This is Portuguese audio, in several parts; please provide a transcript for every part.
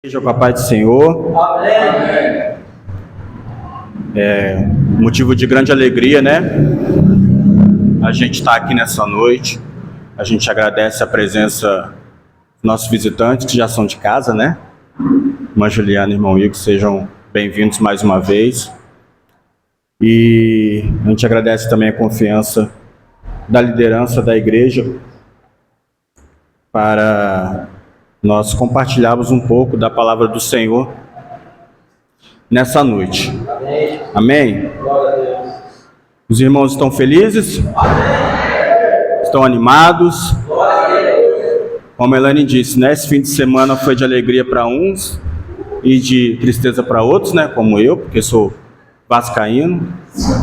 Seja com a paz do Senhor. Amém. Motivo de grande alegria, né? A gente está aqui nessa noite. A gente agradece a presença dos nossos visitantes que já são de casa, né? Irmã Juliana e irmão Igor, sejam bem-vindos mais uma vez. E a gente agradece também a confiança da liderança da igreja para nós compartilharmos um pouco da palavra do Senhor nessa noite. Amém. Amém? Glória a Deus. Os irmãos estão felizes? Amém. Estão animados? Glória a Deus. Como a Melanie disse, né? Esse fim de semana foi de alegria para uns e de tristeza para outros, né? Como eu, porque sou vascaíno.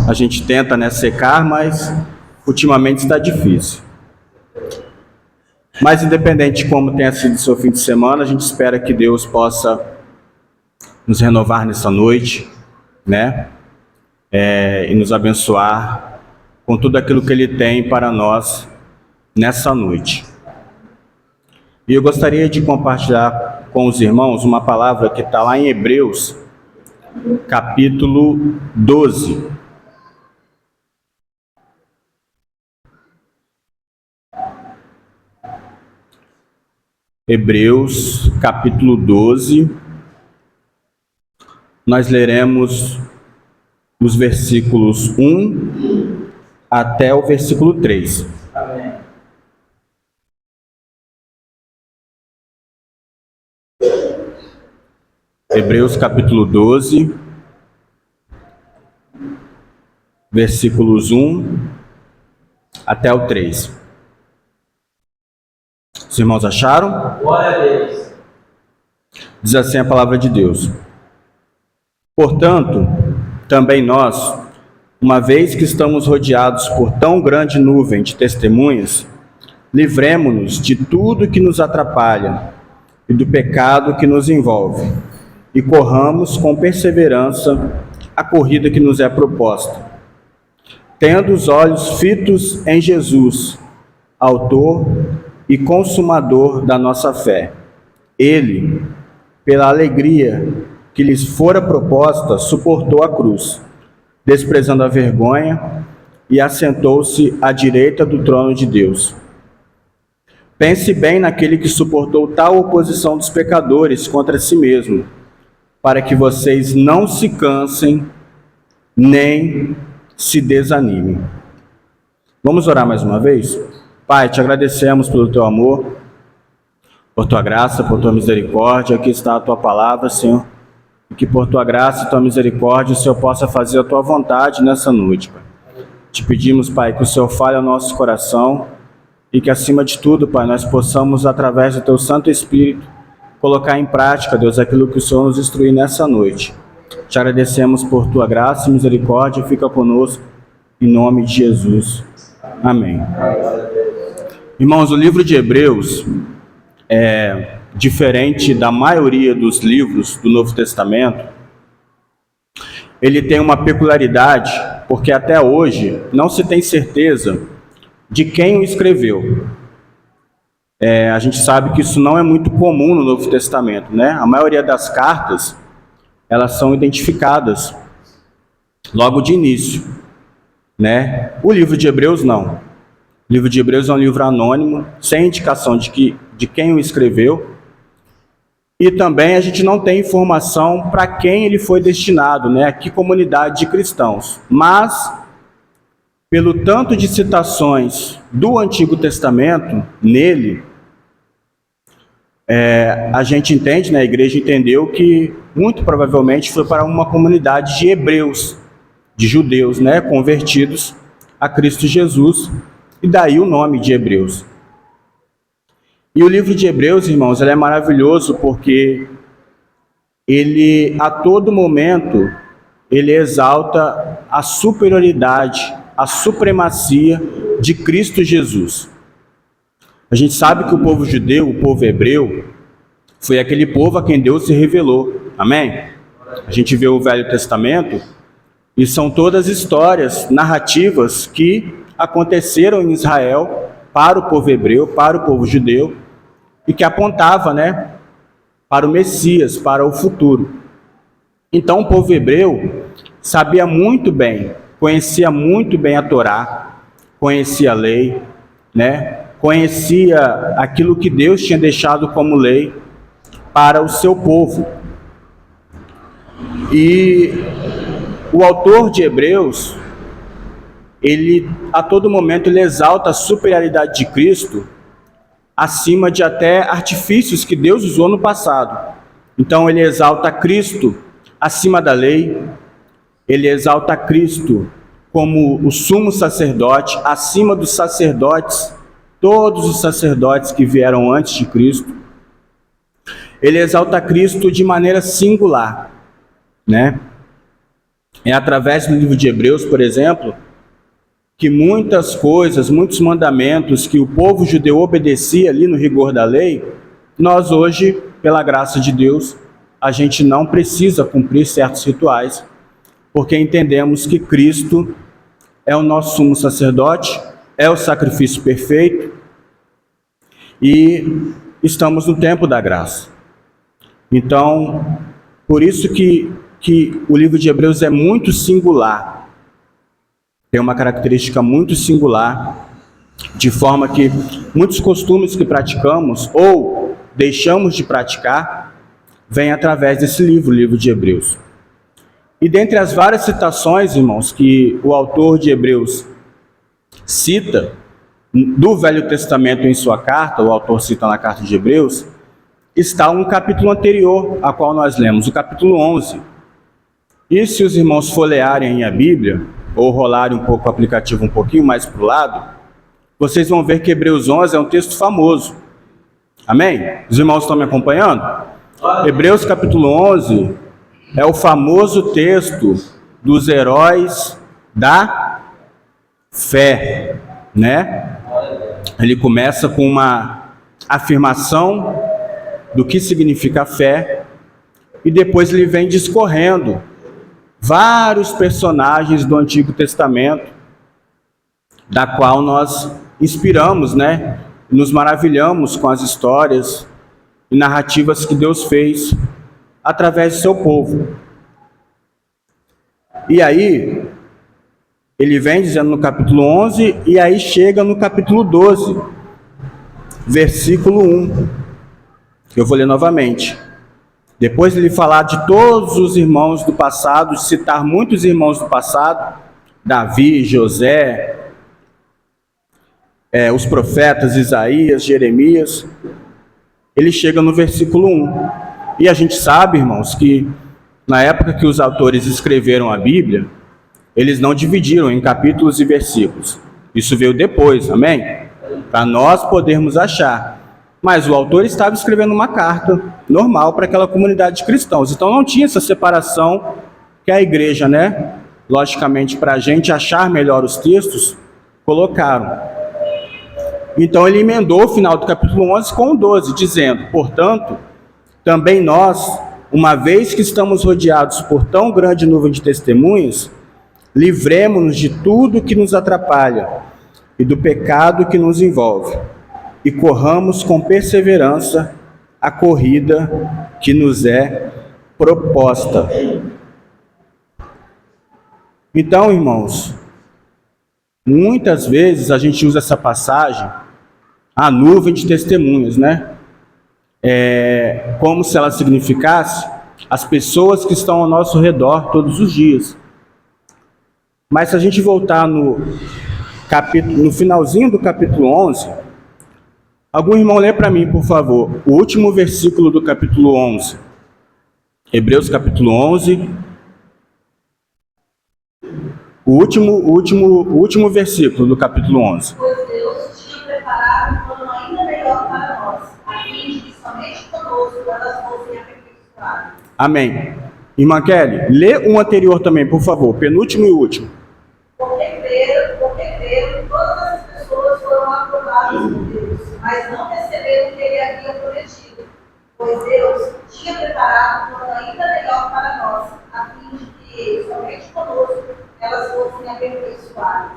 A gente tenta, né, secar, mas ultimamente está difícil. Mas independente de como tenha sido o seu fim de semana, a gente espera que Deus possa nos renovar nessa noite, né? E nos abençoar com tudo aquilo que Ele tem para nós nessa noite. E eu gostaria de compartilhar com os irmãos uma palavra que está lá em Hebreus, capítulo 12. Hebreus, capítulo 12, nós leremos os versículos 1 até o versículo 3. Amém. Hebreus, capítulo 12, versículos 1 até o 3. Os irmãos acharam? Glória a Deus. Diz assim a palavra de Deus: Portanto, também nós, uma vez que estamos rodeados por tão grande nuvem de testemunhas, livremo-nos de tudo que nos atrapalha e do pecado que nos envolve, e corramos com perseverança a corrida que nos é proposta, tendo os olhos fitos em Jesus, autor e consumador da nossa fé. Ele, pela alegria que lhes fora proposta, suportou a cruz, desprezando a vergonha, e assentou-se à direita do trono de Deus. Pense bem naquele que suportou tal oposição dos pecadores contra si mesmo, para que vocês não se cansem nem se desanimem. Vamos orar mais uma vez? Pai, te agradecemos pelo teu amor, por tua graça, por tua misericórdia. Aqui está a tua palavra, Senhor. E que por tua graça e tua misericórdia o Senhor possa fazer a tua vontade nessa noite, Pai. Te pedimos, Pai, que o Senhor fale ao nosso coração e que, acima de tudo, Pai, nós possamos, através do teu Santo Espírito, colocar em prática, Deus, aquilo que o Senhor nos instruiu nessa noite. Te agradecemos por tua graça e misericórdia. Fica conosco, em nome de Jesus. Amém. Irmãos, o livro de Hebreus é diferente da maioria dos livros do Novo Testamento. Ele tem uma peculiaridade, porque até hoje não se tem certeza de quem o escreveu. A gente sabe que isso não é muito comum no Novo Testamento, né? A maioria das cartas, elas são identificadas logo de início, né? O livro de Hebreus não. O livro de Hebreus é um livro anônimo, sem indicação de quem o escreveu. E também a gente não tem informação para quem ele foi destinado, né? A que comunidade de cristãos. Mas, pelo tanto de citações do Antigo Testamento nele, a gente entende, né? A igreja entendeu que muito provavelmente foi para uma comunidade de hebreus, de judeus, né? Convertidos a Cristo Jesus. E daí o nome de Hebreus. E o livro de Hebreus, irmãos, ele é maravilhoso porque ele, a todo momento, ele exalta a superioridade, a supremacia de Cristo Jesus. A gente sabe que o povo judeu, o povo hebreu, foi aquele povo a quem Deus se revelou. Amém? A gente vê o Velho Testamento e são todas histórias, narrativas que aconteceram em Israel para o povo hebreu, para o povo judeu, e que apontava, né, para o Messias, para o futuro. Então o povo hebreu sabia muito bem, conhecia muito bem a Torá, conhecia a lei, né? Conhecia aquilo que Deus tinha deixado como lei para o seu povo. E o autor de Hebreus, ele a todo momento ele exalta a superioridade de Cristo acima de até artifícios que Deus usou no passado. Então ele exalta Cristo acima da lei, ele exalta Cristo como o sumo sacerdote, acima dos sacerdotes, todos os sacerdotes que vieram antes de Cristo. Ele exalta Cristo de maneira singular, né? É através do livro de Hebreus, por exemplo, que muitas coisas, muitos mandamentos que o povo judeu obedecia ali no rigor da lei, nós hoje, pela graça de Deus, a gente não precisa cumprir certos rituais, porque entendemos que Cristo é o nosso sumo sacerdote, é o sacrifício perfeito, e estamos no tempo da graça. Então, por isso que o livro de Hebreus é muito singular, tem uma característica muito singular, de forma que muitos costumes que praticamos ou deixamos de praticar, vêm através desse livro, o livro de Hebreus. E dentre as várias citações, irmãos, que o autor de Hebreus cita do Velho Testamento em sua carta, o autor cita na carta de Hebreus, está um capítulo anterior a qual nós lemos, o capítulo 11. E se os irmãos folhearem a Bíblia, ou rolarem um pouco o aplicativo um pouquinho mais para o lado, vocês vão ver que Hebreus 11 é um texto famoso. Amém? Os irmãos estão me acompanhando? Hebreus capítulo 11 é o famoso texto dos heróis da fé, né? Ele começa com uma afirmação do que significa fé, e depois ele vem discorrendo vários personagens do Antigo Testamento, da qual nós inspiramos, né? Nos maravilhamos com as histórias e narrativas que Deus fez através do seu povo. E aí, ele vem dizendo no capítulo 11, e aí chega no capítulo 12, versículo 1, que eu vou ler novamente. Depois de ele falar de todos os irmãos do passado, de citar muitos irmãos do passado, Davi, José, os profetas Isaías, Jeremias, ele chega no versículo 1. E a gente sabe, irmãos, que na época que os autores escreveram a Bíblia, eles não dividiram em capítulos e versículos. Isso veio depois, amém? Para nós podermos achar. Mas o autor estava escrevendo uma carta normal para aquela comunidade de cristãos. Então não tinha essa separação que a igreja, né? Logicamente, para a gente achar melhor os textos, colocaram. Então ele emendou o final do capítulo 11 com o 12, dizendo: portanto, também nós, uma vez que estamos rodeados por tão grande nuvem de testemunhas, livremo-nos de tudo que nos atrapalha e do pecado que nos envolve, e corramos com perseverança a corrida que nos é proposta. Então, irmãos, muitas vezes a gente usa essa passagem, a nuvem de testemunhas, né? Como se ela significasse as pessoas que estão ao nosso redor todos os dias. Mas se a gente voltar no finalzinho do capítulo 11, algum irmão lê para mim, por favor, o último versículo do capítulo 11. Hebreus capítulo 11. O último versículo do capítulo 11. Pois Deus tinha preparado um plano ainda melhor para nós, a fim de que somente conosco elas fossem aperfeiçoadas. Amém. Irmã Kelly, lê um anterior também, por favor, penúltimo e último. Porque creram, todas as pessoas foram aprovadas por Deus, mas não receberam o que ele havia prometido, pois Deus tinha preparado um plano ainda melhor para nós, a fim de que somente conosco elas fossem aperfeiçoadas.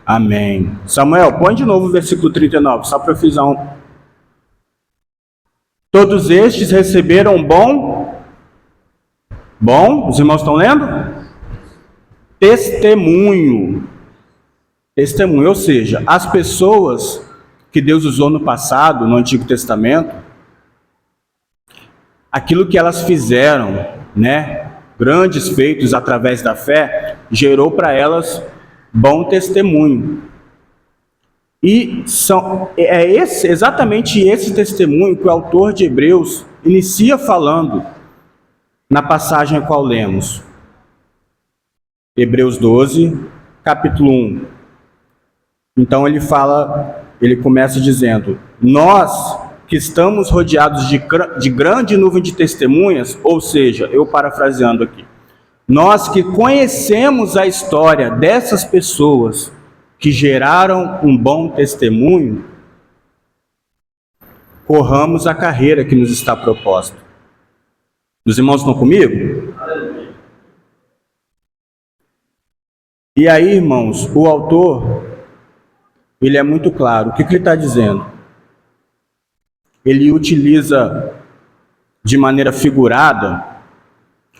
Amém. Samuel, põe de novo o versículo 39, só para eu frisar um. Todos estes receberam bom, os irmãos estão lendo? Testemunho, ou seja, as pessoas que Deus usou no passado, no Antigo Testamento, aquilo que elas fizeram, né, grandes feitos através da fé, gerou para elas bom testemunho. E exatamente esse testemunho que o autor de Hebreus inicia falando na passagem a qual lemos. Hebreus 12, capítulo 1. Então ele começa dizendo: nós que estamos rodeados de grande nuvem de testemunhas, ou seja, eu parafraseando aqui, nós que conhecemos a história dessas pessoas que geraram um bom testemunho, corramos a carreira que nos está proposta. Os irmãos estão comigo? E aí, irmãos, o autor, ele é muito claro. O que ele está dizendo? Ele utiliza de maneira figurada,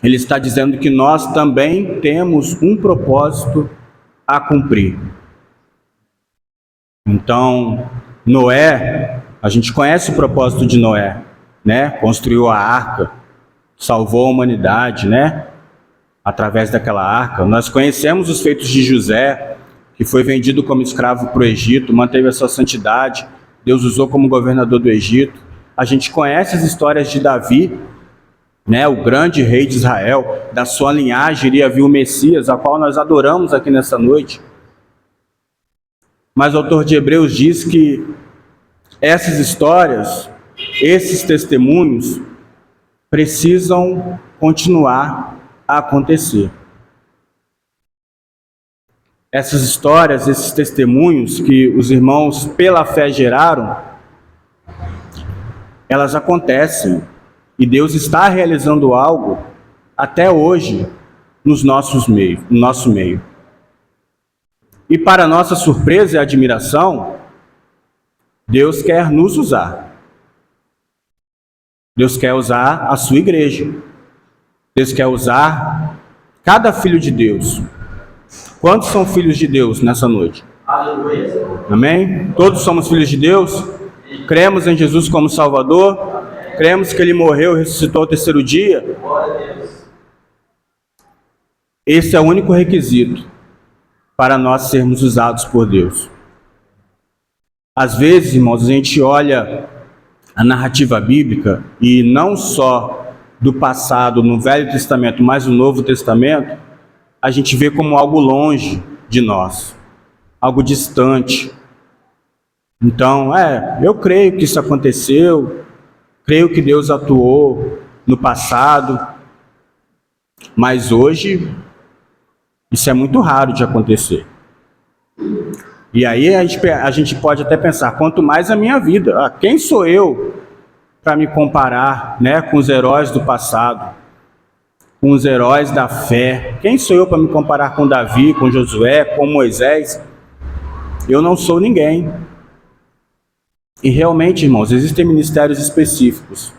ele está dizendo que nós também temos um propósito a cumprir. Então, Noé, a gente conhece o propósito de Noé, né? Construiu a arca, salvou a humanidade, né? Através daquela arca. Nós conhecemos os feitos de José, que foi vendido como escravo para o Egito, manteve a sua santidade, Deus usou como governador do Egito. A gente conhece as histórias de Davi, né? O grande rei de Israel, da sua linhagem iria vir o Messias, a qual nós adoramos aqui nessa noite. Mas o autor de Hebreus diz que essas histórias, esses testemunhos, precisam continuar a acontecer. Essas histórias, esses testemunhos que os irmãos pela fé geraram, elas acontecem e Deus está realizando algo até hoje no nosso meio. E para nossa surpresa e admiração, Deus quer nos usar. Deus quer usar a sua igreja. Deus quer usar cada filho de Deus. Quantos são filhos de Deus nessa noite? Aleluia. Amém? Todos somos filhos de Deus? Cremos em Jesus como Salvador? Cremos que Ele morreu e ressuscitou ao terceiro dia? Glória a Deus. Esse é o único requisito para nós sermos usados por Deus. Às vezes, irmãos, a gente olha a narrativa bíblica e não só do passado no Velho Testamento, mas no Novo Testamento, a gente vê como algo longe de nós, algo distante. Então, eu creio que isso aconteceu, creio que Deus atuou no passado, mas hoje isso é muito raro de acontecer. E aí a gente pode até pensar, quanto mais a minha vida, quem sou eu para me comparar, né, com os heróis do passado, com os heróis da fé? Quem sou eu para me comparar com Davi, com Josué, com Moisés? Eu não sou ninguém. E realmente, irmãos, existem ministérios específicos,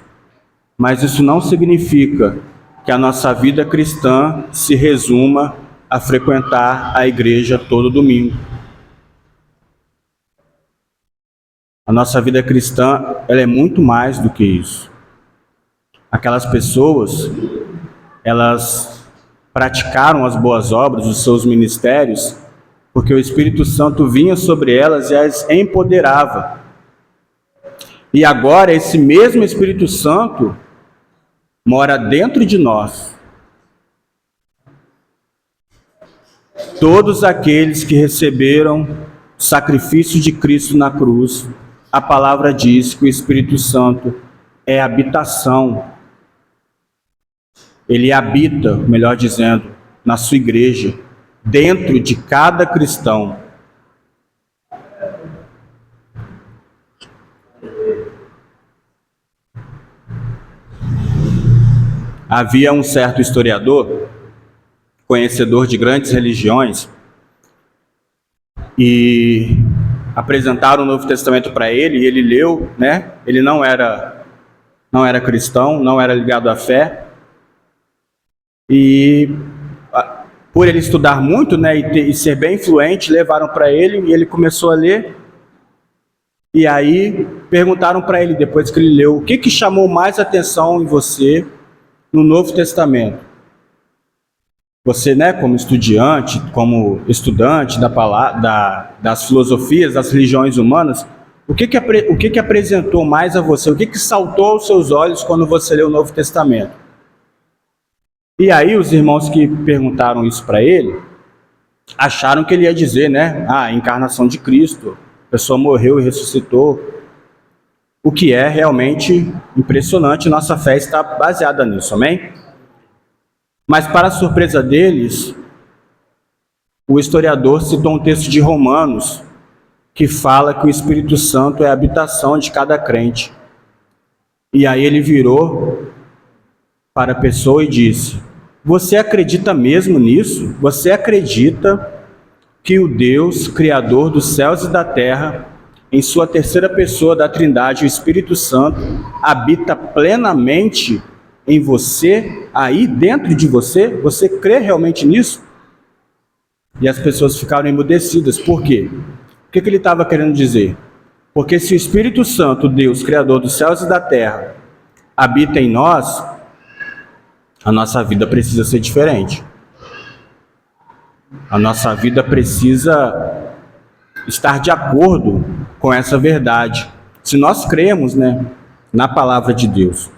mas isso não significa que a nossa vida cristã se resuma a frequentar a igreja todo domingo. A nossa vida cristã, ela é muito mais do que isso. Aquelas pessoas, elas praticaram as boas obras, os seus ministérios, porque o Espírito Santo vinha sobre elas e as empoderava. E agora esse mesmo Espírito Santo mora dentro de nós. Todos aqueles que receberam o sacrifício de Cristo na cruz, a palavra diz que o Espírito Santo é habitação. Ele habita, melhor dizendo, na sua igreja, dentro de cada cristão. Havia um certo historiador, conhecedor de grandes religiões, e apresentaram o Novo Testamento para ele, e ele leu, né? Ele não era não era cristão, não era ligado à fé. E por ele estudar muito, né, e ser bem influente, levaram para ele e ele começou a ler. E aí perguntaram para ele, depois que ele leu, o que chamou mais atenção em você no Novo Testamento? Você, né, como estudante das filosofias, das religiões humanas, o que apresentou mais a você? O que saltou aos seus olhos quando você leu o Novo Testamento? E aí os irmãos que perguntaram isso para ele, acharam que ele ia dizer, né, a encarnação de Cristo, a pessoa morreu e ressuscitou, o que é realmente impressionante, nossa fé está baseada nisso, amém? Mas para a surpresa deles, o historiador citou um texto de Romanos, que fala que o Espírito Santo é a habitação de cada crente. E aí ele virou para a pessoa e disse, você acredita mesmo nisso? Você acredita que o Deus, Criador dos céus e da terra, em sua terceira pessoa da Trindade, o Espírito Santo, habita plenamente em você, aí dentro de você? Você crê realmente nisso? E as pessoas ficaram emudecidas. Por quê? O que ele estava querendo dizer? Porque se o Espírito Santo, Deus, Criador dos céus e da terra, habita em nós, a nossa vida precisa ser diferente. A nossa vida precisa estar de acordo com essa verdade. Se nós cremos, né, na palavra de Deus.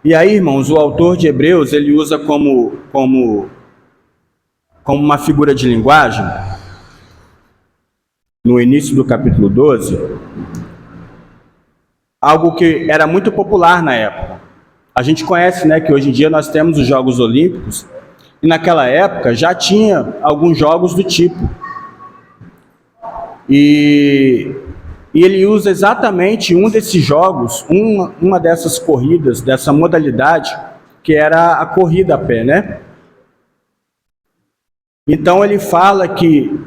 E aí, irmãos, o autor de Hebreus, ele usa como uma figura de linguagem, no início do capítulo 12, algo que era muito popular na época. A gente conhece, né, que hoje em dia nós temos os Jogos Olímpicos, e naquela época já tinha alguns jogos do tipo. E ele usa exatamente um desses jogos, uma dessas corridas, dessa modalidade, que era a corrida a pé, né? Então ele fala que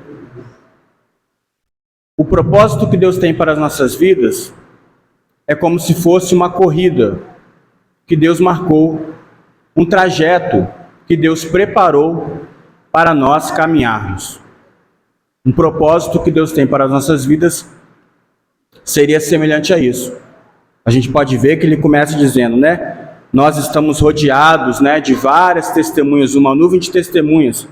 o propósito que Deus tem para as nossas vidas é como se fosse uma corrida que Deus marcou, um trajeto que Deus preparou para nós caminharmos. Um propósito que Deus tem para as nossas vidas seria semelhante a isso. A gente pode ver que ele começa dizendo, né? Nós estamos rodeados, né, de várias testemunhas, uma nuvem de testemunhas.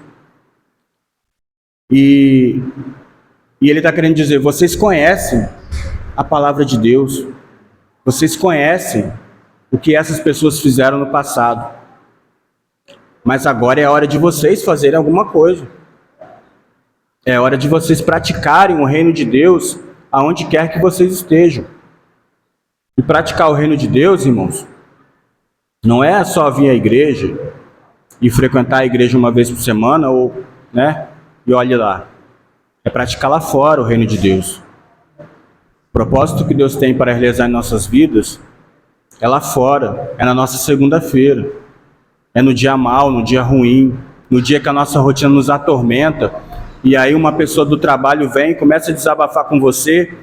E ele está querendo dizer, vocês conhecem a palavra de Deus, vocês conhecem o que essas pessoas fizeram no passado, mas agora é a hora de vocês fazerem alguma coisa. É hora de vocês praticarem o reino de Deus aonde quer que vocês estejam. E praticar o reino de Deus, irmãos, não é só vir à igreja e frequentar a igreja uma vez por semana, ou, né, e olhe lá. É praticar lá fora o reino de Deus. O propósito que Deus tem para realizar em nossas vidas é lá fora, é na nossa segunda-feira, é no dia mau, no dia ruim, no dia que a nossa rotina nos atormenta, e aí uma pessoa do trabalho vem e começa a desabafar com você,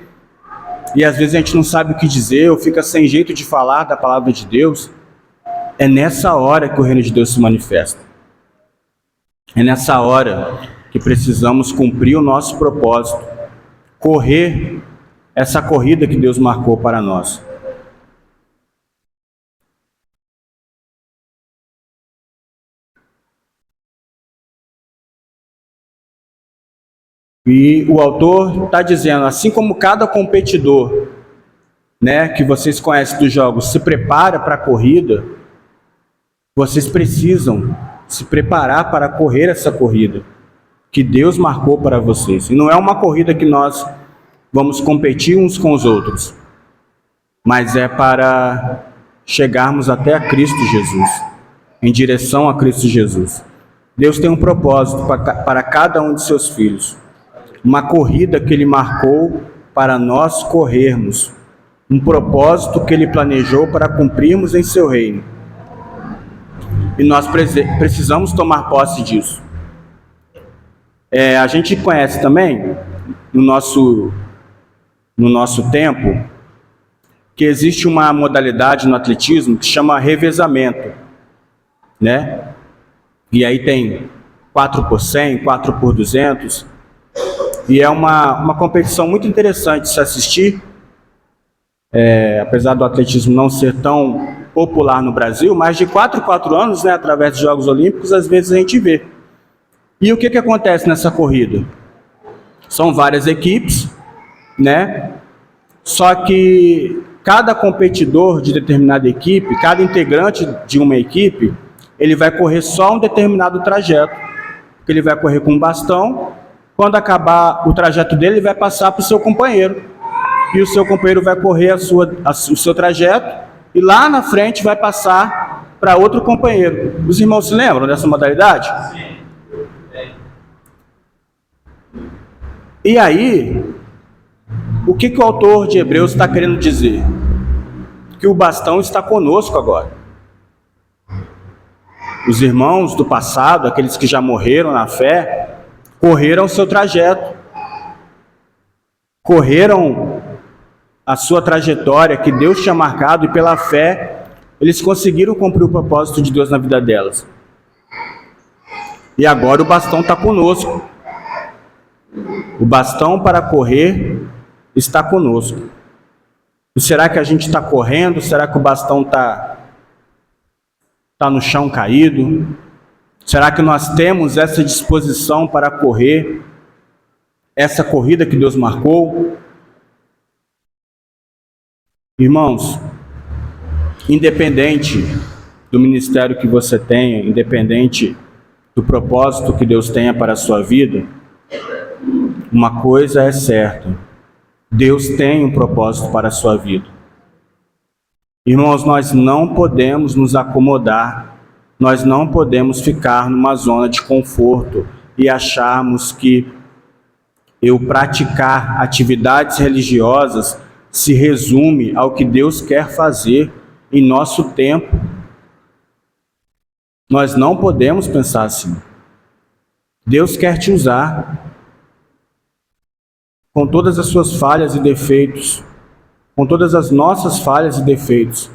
e às vezes a gente não sabe o que dizer, ou fica sem jeito de falar da palavra de Deus. É nessa hora que o reino de Deus se manifesta. É nessa hora que precisamos cumprir o nosso propósito, correr essa corrida que Deus marcou para nós. E o autor está dizendo, assim como cada competidor, né, que vocês conhecem dos jogos, se prepara para a corrida, vocês precisam se preparar para correr essa corrida que Deus marcou para vocês. E não é uma corrida que nós vamos competir uns com os outros, mas é para chegarmos até a Cristo Jesus, em direção a Cristo Jesus. Deus tem um propósito para cada um de seus filhos. Uma corrida que Ele marcou para nós corrermos. Um propósito que Ele planejou para cumprirmos em seu reino. E nós precisamos tomar posse disso. A gente conhece também, no nosso tempo, que existe uma modalidade no atletismo que chama revezamento, né? E aí tem 4x100, 4x200, e é uma competição muito interessante de se assistir, apesar do atletismo não ser tão popular no Brasil, mas de 4 em 4 anos, né, através dos Jogos Olímpicos, às vezes a gente vê. E o que acontece nessa corrida? São várias equipes, né? Só que cada competidor de determinada equipe, cada integrante de uma equipe, ele vai correr só um determinado trajeto. Ele vai correr com um bastão, quando acabar o trajeto dele, ele vai passar para o seu companheiro. E o seu companheiro vai correr o seu trajeto, e lá na frente vai passar para outro companheiro. Os irmãos se lembram dessa modalidade? Sim. E aí, o que o autor de Hebreus está querendo dizer? Que o bastão está conosco agora. Os irmãos do passado, aqueles que já morreram na fé, correram o seu trajeto. Correram a sua trajetória que Deus tinha marcado, e pela fé, eles conseguiram cumprir o propósito de Deus na vida delas. E agora o bastão está conosco. O bastão para correr está conosco. E será que a gente está correndo? Será que o bastão está no chão caído? Será que nós temos essa disposição para correr essa corrida que Deus marcou? Irmãos, independente do ministério que você tenha, independente do propósito que Deus tenha para a sua vida, uma coisa é certa: Deus tem um propósito para a sua vida. Irmãos, nós não podemos nos acomodar, nós não podemos ficar numa zona de conforto e acharmos que eu praticar atividades religiosas se resume ao que Deus quer fazer em nosso tempo. Nós não podemos pensar assim. Deus quer te usar com todas as suas falhas e defeitos, com todas as nossas falhas e defeitos,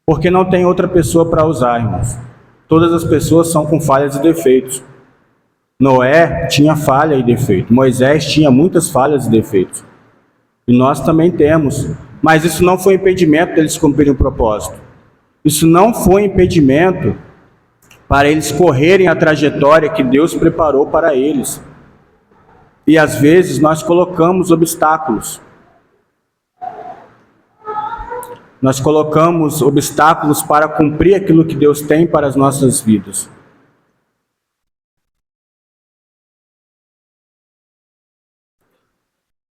porque não tem outra pessoa para usar, irmãos. Todas as pessoas são com falhas e defeitos. Noé tinha falha e defeito, Moisés tinha muitas falhas e defeitos, e nós também temos, mas isso não foi impedimento deles cumprirem o propósito. Isso não foi impedimento para eles correrem a trajetória que Deus preparou para eles. E às vezes nós colocamos obstáculos. Nós colocamos obstáculos para cumprir aquilo que Deus tem para as nossas vidas.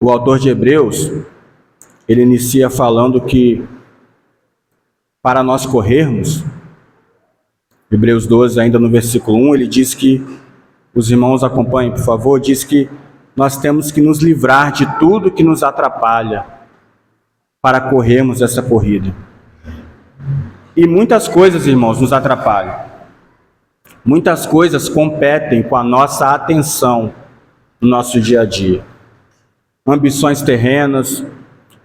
O autor de Hebreus, ele inicia falando que para nós corrermos, Hebreus 12, ainda no versículo 1, ele diz que, os irmãos acompanhem, por favor, diz que nós temos que nos livrar de tudo que nos atrapalha para corrermos essa corrida. E muitas coisas, irmãos, nos atrapalham. Muitas coisas competem com a nossa atenção no nosso dia a dia. Ambições terrenas,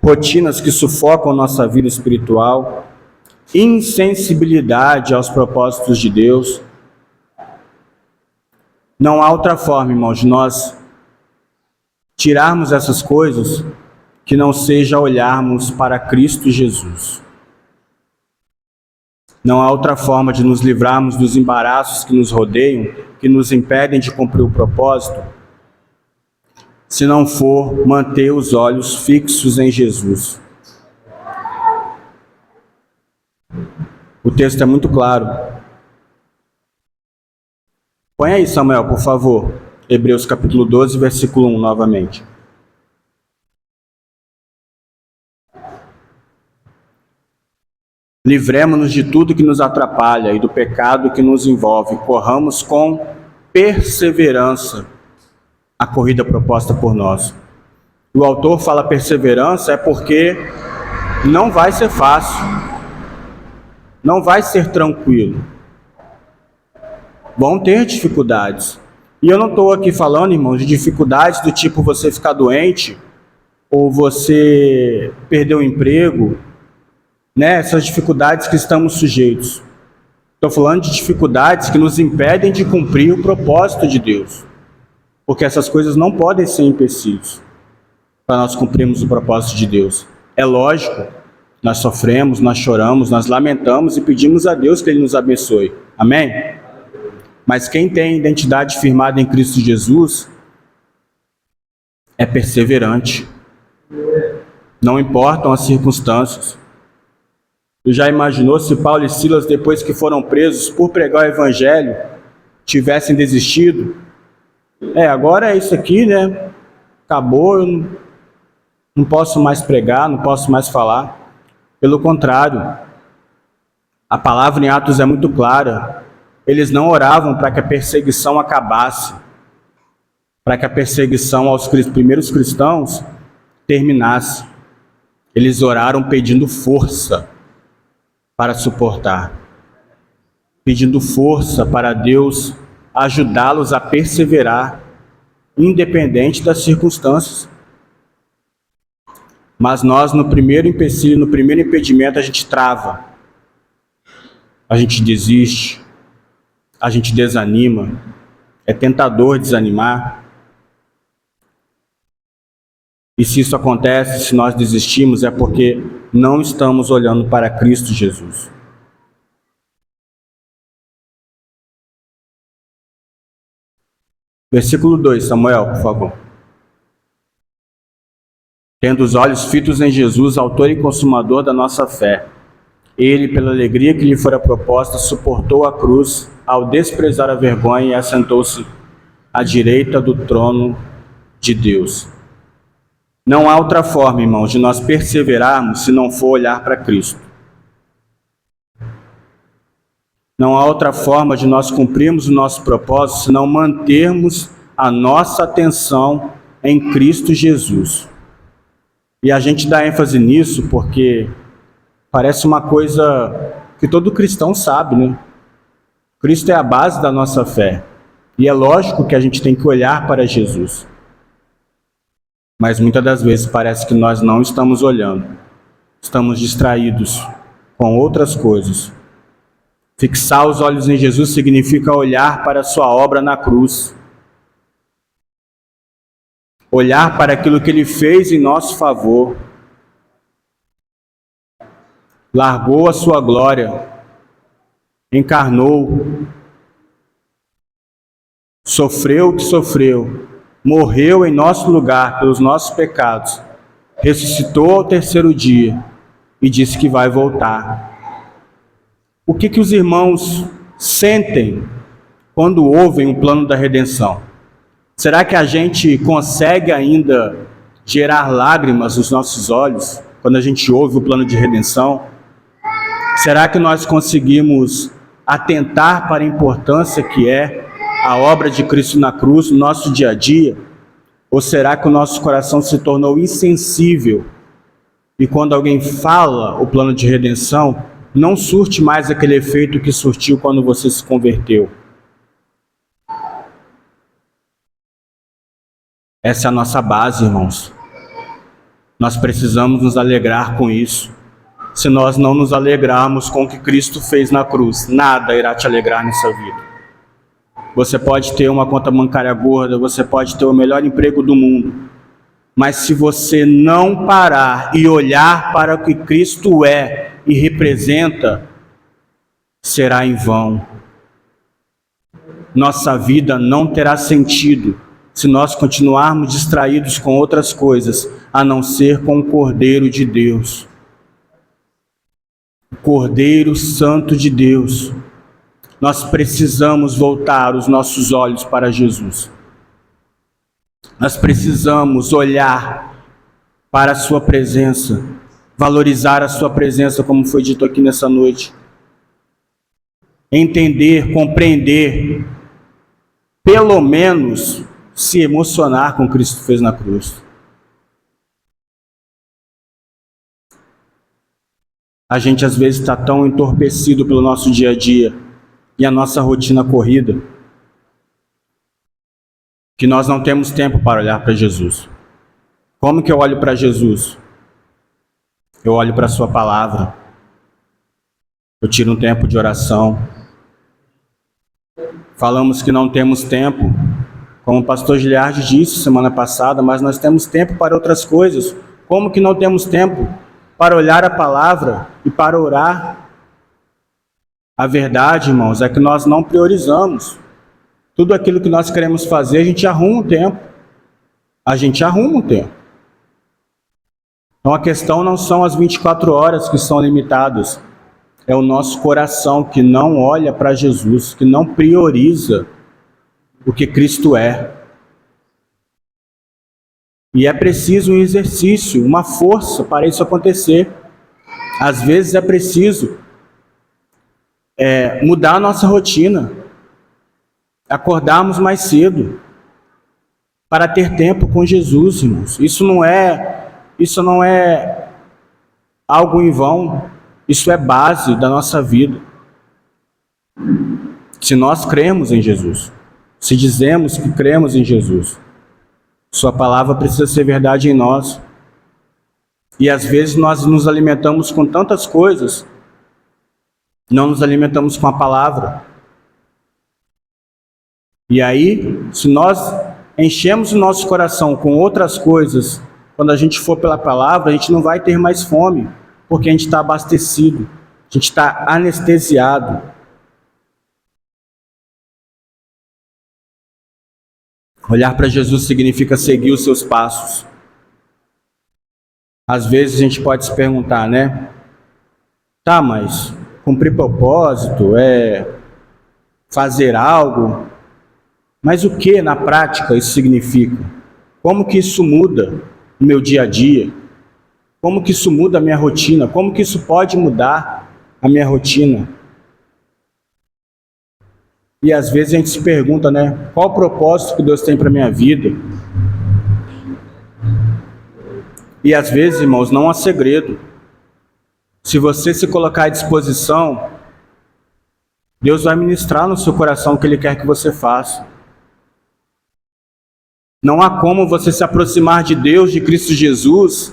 rotinas que sufocam nossa vida espiritual, insensibilidade aos propósitos de Deus. Não há outra forma, irmãos, de nós tirarmos essas coisas que não seja olharmos para Cristo Jesus. Não há outra forma de nos livrarmos dos embaraços que nos rodeiam, que nos impedem de cumprir o propósito, se não for manter os olhos fixos em Jesus. O texto é muito claro. Põe aí, Samuel, por favor. Hebreus capítulo 12, versículo 1, novamente. Livremo-nos de tudo que nos atrapalha e do pecado que nos envolve. Corramos com perseverança a corrida proposta por nós. O autor fala perseverança porque não vai ser fácil. Não vai ser tranquilo. Vão ter dificuldades. E eu não estou aqui falando, irmãos, de dificuldades do tipo você ficar doente ou você perdeu o emprego, né? Essas dificuldades que estamos sujeitos. Estou falando de dificuldades que nos impedem de cumprir o propósito de Deus, porque essas coisas não podem ser empecilhos para nós cumprirmos o propósito de Deus. É lógico, nós sofremos, nós choramos, nós lamentamos e pedimos a Deus que Ele nos abençoe. Amém? Mas quem tem identidade firmada em Cristo Jesus é perseverante. Não importam as circunstâncias. Tu já imaginou se Paulo e Silas, depois que foram presos por pregar o Evangelho, tivessem desistido? Agora é isso aqui, né? Acabou, eu não posso mais pregar, não posso mais falar. Pelo contrário, a palavra em Atos é muito clara. Eles não oravam para que a perseguição acabasse, para que a perseguição aos primeiros cristãos terminasse. Eles oraram pedindo força para suportar, pedindo força para Deus ajudá-los a perseverar, independente das circunstâncias. Mas nós, no primeiro empecilho, no primeiro impedimento, a gente trava, a gente desiste, a gente desanima, é tentador desanimar. E se isso acontece, se nós desistimos, é porque não estamos olhando para Cristo Jesus. Versículo 2, Samuel, por favor. Tendo os olhos fitos em Jesus, autor e consumador da nossa fé, ele, pela alegria que lhe fora proposta, suportou a cruz, ao desprezar a vergonha, e assentou-se à direita do trono de Deus. Não há outra forma, irmãos, de nós perseverarmos se não for olhar para Cristo. Não há outra forma de nós cumprirmos o nosso propósito se não mantermos a nossa atenção em Cristo Jesus. E a gente dá ênfase nisso porque parece uma coisa que todo cristão sabe, né? Cristo é a base da nossa fé. E é lógico que a gente tem que olhar para Jesus. Mas muitas das vezes parece que nós não estamos olhando. Estamos distraídos com outras coisas. Fixar os olhos em Jesus significa olhar para a sua obra na cruz. Olhar para aquilo que Ele fez em nosso favor. Largou a sua glória, encarnou, sofreu o que sofreu, morreu em nosso lugar pelos nossos pecados, ressuscitou ao terceiro dia e disse que vai voltar. O que os irmãos sentem quando ouvem o plano da redenção? Será que a gente consegue ainda gerar lágrimas nos nossos olhos quando a gente ouve o plano de redenção? Será que nós conseguimos atentar para a importância que é a obra de Cristo na cruz no nosso dia a dia? Ou será que o nosso coração se tornou insensível e quando alguém fala o plano de redenção, não surte mais aquele efeito que surtiu quando você se converteu? Essa é a nossa base, irmãos. Nós precisamos nos alegrar com isso. Se nós não nos alegrarmos com o que Cristo fez na cruz, nada irá te alegrar nessa vida. Você pode ter uma conta bancária gorda, você pode ter o melhor emprego do mundo, mas se você não parar e olhar para o que Cristo é e representa, será em vão. Nossa vida não terá sentido se nós continuarmos distraídos com outras coisas, a não ser com o Cordeiro de Deus. O Cordeiro Santo de Deus. Nós precisamos voltar os nossos olhos para Jesus. Nós precisamos olhar para a sua presença, valorizar a sua presença, como foi dito aqui nessa noite. Entender, compreender, pelo menos se emocionar com o que Cristo fez na cruz. A gente às vezes está tão entorpecido pelo nosso dia a dia e a nossa rotina corrida, que nós não temos tempo para olhar para Jesus. Como que eu olho para Jesus? Eu olho para a sua palavra. Eu tiro um tempo de oração. Falamos que não temos tempo, como o pastor Giliardi disse semana passada, mas nós temos tempo para outras coisas. Como que não temos tempo para olhar a palavra e para orar? A verdade, irmãos, é que nós não priorizamos. Tudo aquilo que nós queremos fazer, a gente arruma um tempo. A gente arruma um tempo. Então a questão não são as 24 horas que são limitadas. É o nosso coração que não olha para Jesus, que não prioriza o que Cristo é. E é preciso um exercício, uma força para isso acontecer. Às vezes é preciso mudar a nossa rotina, acordarmos mais cedo, para ter tempo com Jesus, irmãos. Isso não é algo em vão. Isso é base da nossa vida. Se nós cremos em Jesus, se dizemos que cremos em Jesus, sua palavra precisa ser verdade em nós. E às vezes nós nos alimentamos com tantas coisas, não nos alimentamos com a palavra. E aí, se nós enchemos o nosso coração com outras coisas, quando a gente for pela palavra, a gente não vai ter mais fome, porque a gente está abastecido, a gente está anestesiado. Olhar para Jesus significa seguir os seus passos. Às vezes a gente pode se perguntar, né? Tá, mas cumprir propósito é fazer algo, mas o que na prática isso significa? Como que isso muda o meu dia a dia? Como que isso muda a minha rotina? Como que isso pode mudar a minha rotina? E às vezes a gente se pergunta, né? Qual o propósito que Deus tem para a minha vida? E às vezes, irmãos, não há segredo. Se você se colocar à disposição, Deus vai ministrar no seu coração o que Ele quer que você faça. Não há como você se aproximar de Deus, de Cristo Jesus,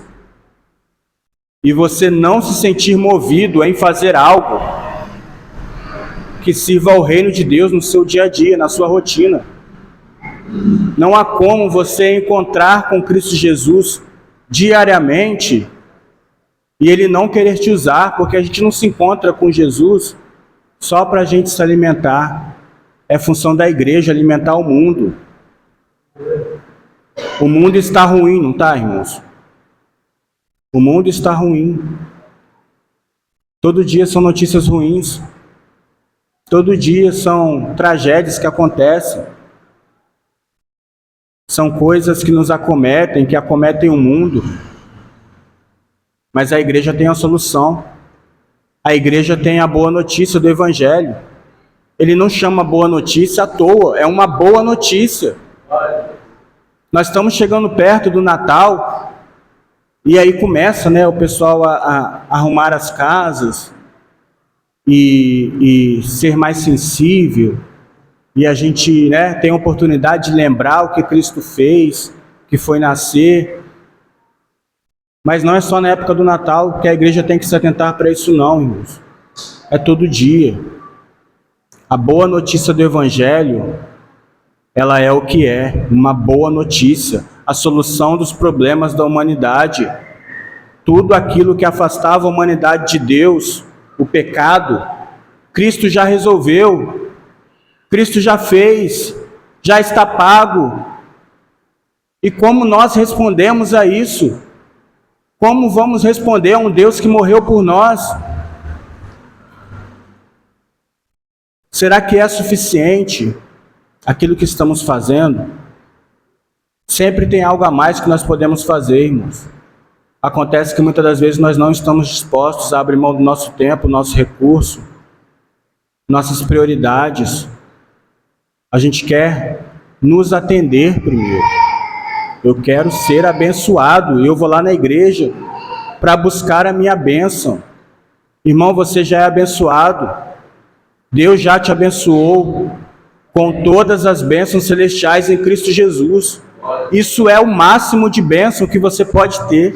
e você não se sentir movido em fazer algo que sirva ao reino de Deus no seu dia a dia, na sua rotina. Não há como você encontrar com Cristo Jesus diariamente e Ele não querer te usar, porque a gente não se encontra com Jesus só para a gente se alimentar. É função da igreja alimentar o mundo. O mundo está ruim, não está, irmãos? O mundo está ruim. Todo dia são notícias ruins. Todo dia são tragédias que acontecem. São coisas que nos acometem, que acometem o mundo. Mas a igreja tem a solução. A igreja tem a boa notícia do Evangelho. Ele não chama boa notícia à toa, é uma boa notícia. Nós estamos chegando perto do Natal, e aí começa, né, o pessoal a arrumar as casas e ser mais sensível, e a gente, né, tem a oportunidade de lembrar o que Cristo fez, que foi nascer. Mas não é só na época do Natal que a igreja tem que se atentar para isso não, irmãos. É todo dia. A boa notícia do Evangelho, ela é o que é, uma boa notícia, a solução dos problemas da humanidade. Tudo aquilo que afastava a humanidade de Deus, o pecado, Cristo já resolveu, Cristo já fez, já está pago. E como nós respondemos a isso? Como vamos responder a um Deus que morreu por nós? Será que é suficiente aquilo que estamos fazendo? Sempre tem algo a mais que nós podemos fazer, irmãos. Acontece que muitas das vezes nós não estamos dispostos a abrir mão do nosso tempo, nosso recurso, nossas prioridades. A gente quer nos atender primeiro. Eu quero ser abençoado, eu vou lá na igreja para buscar a minha bênção. Irmão, você já é abençoado. Deus já te abençoou com todas as bênçãos celestiais em Cristo Jesus. Isso é o máximo de bênção que você pode ter.